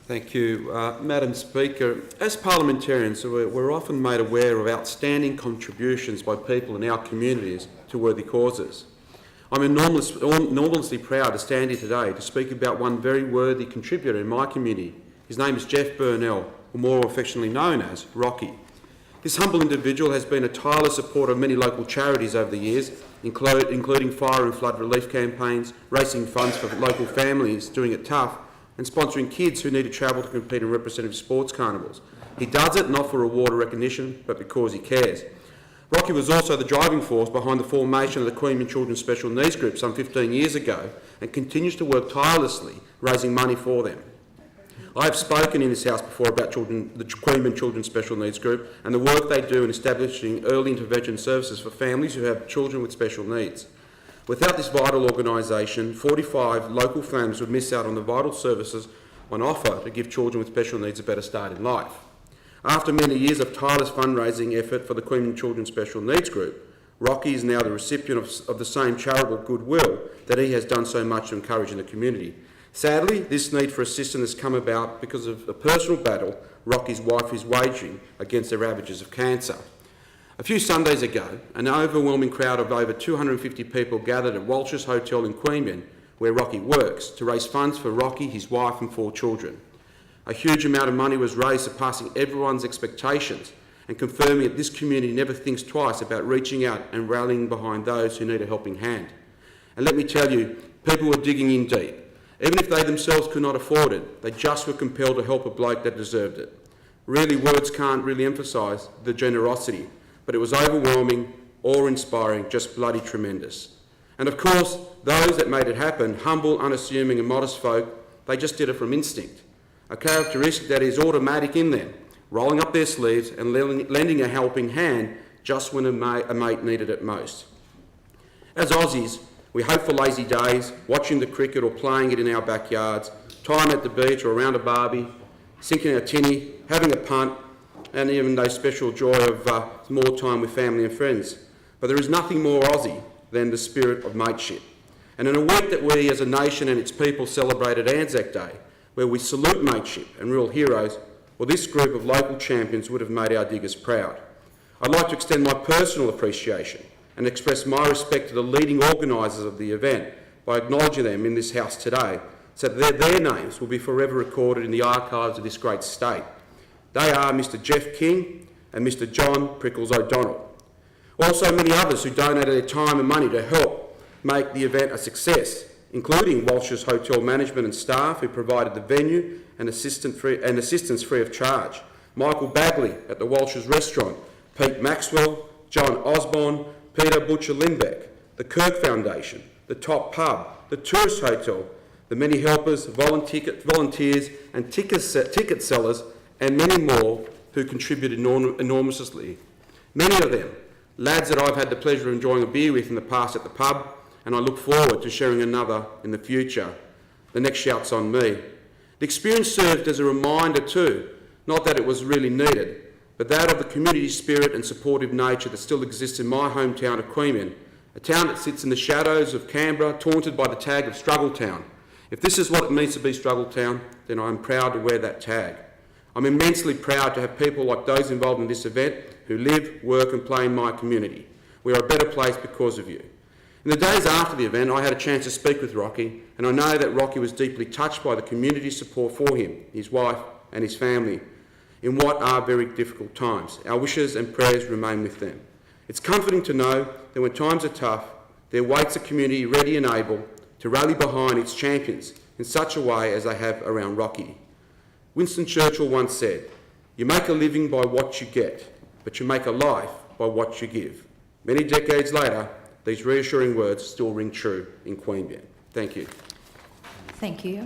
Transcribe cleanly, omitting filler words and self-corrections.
Thank you. Madam Speaker, as parliamentarians, we're often made aware of outstanding contributions by people in our communities to worthy causes. I'm enormously proud to stand here today to speak about one very worthy contributor in my community. His name is Jeff Burnell, or more affectionately known as Rocky. This humble individual has been a tireless supporter of many local charities over the years, including fire and flood relief campaigns, raising funds for local families doing it tough, and sponsoring kids who need to travel to compete in representative sports carnivals. He does it not for reward or recognition, but because he cares. Rocky was also the driving force behind the formation of the Queanbeyan Children's Special Needs Group some 15 years ago and continues to work tirelessly raising money for them. I have spoken in this House before about the Queanbeyan Children's Special Needs Group and the work they do in establishing early intervention services for families who have children with special needs. Without this vital organisation, 45 local families would miss out on the vital services on offer to give children with special needs a better start in life. After many years of tireless fundraising effort for the Queanbeyan Children's Special Needs Group, Rocky is now the recipient of the same charitable goodwill that he has done so much to encourage in the community. Sadly, this need for assistance has come about because of a personal battle Rocky's wife is waging against the ravages of cancer. A few Sundays ago, an overwhelming crowd of over 250 people gathered at Walsh's Hotel in Queanbeyan, where Rocky works, to raise funds for Rocky, his wife and 4 children. A huge amount of money was raised, surpassing everyone's expectations and confirming that this community never thinks twice about reaching out and rallying behind those who need a helping hand. And let me tell you, people were digging in deep. Even if they themselves could not afford it, they just were compelled to help a bloke that deserved it. Really, words can't really emphasise the generosity, but it was overwhelming, awe-inspiring, just bloody tremendous. And of course, those that made it happen, humble, unassuming and modest folk, they just did it from instinct, a characteristic that is automatic in them, rolling up their sleeves and lending a helping hand just when a mate needed it most. As Aussies, we hope for lazy days, watching the cricket or playing it in our backyards, time at the beach or around a barbie, sinking our tinny, having a punt, and even those special joy of more time with family and friends. But there is nothing more Aussie than the spirit of mateship. And in a week that we as a nation and its people celebrated Anzac Day, where we salute mateship and real heroes, well, this group of local champions would have made our diggers proud. I'd like to extend my personal appreciation and express my respect to the leading organisers of the event by acknowledging them in this House today, so that their names will be forever recorded in the archives of this great state. They are Mr Jeff King and Mr John Prickles O'Donnell. Also many others who donated their time and money to help make the event a success, including Walsh's Hotel management and staff who provided the venue and assistance free of charge, Michael Bagley at the Walsh's restaurant, Pete Maxwell, John Osborne, Peter Butcher-Limbeck, the Kirk Foundation, the Top Pub, the Tourist Hotel, the many helpers, volunteers and ticket sellers and many more who contributed enormously. Many of them, lads that I've had the pleasure of enjoying a beer with in the past at the pub, and I look forward to sharing another in the future. The next shout's on me. The experience served as a reminder too, not that it was really needed, but that of the community spirit and supportive nature that still exists in my hometown of Queanbeyan, a town that sits in the shadows of Canberra, taunted by the tag of Struggle Town. If this is what it means to be Struggle Town, then I'm proud to wear that tag. I'm immensely proud to have people like those involved in this event who live, work and play in my community. We are a better place because of you. In the days after the event, I had a chance to speak with Rocky, and I know that Rocky was deeply touched by the community's support for him, his wife and his family in what are very difficult times. Our wishes and prayers remain with them. It's comforting to know that when times are tough, there waits a community ready and able to rally behind its champions in such a way as they have around Rocky. Winston Churchill once said, "You make a living by what you get, but you make a life by what you give." Many decades later, these reassuring words still ring true in Queanbeyan. Thank you. Thank you.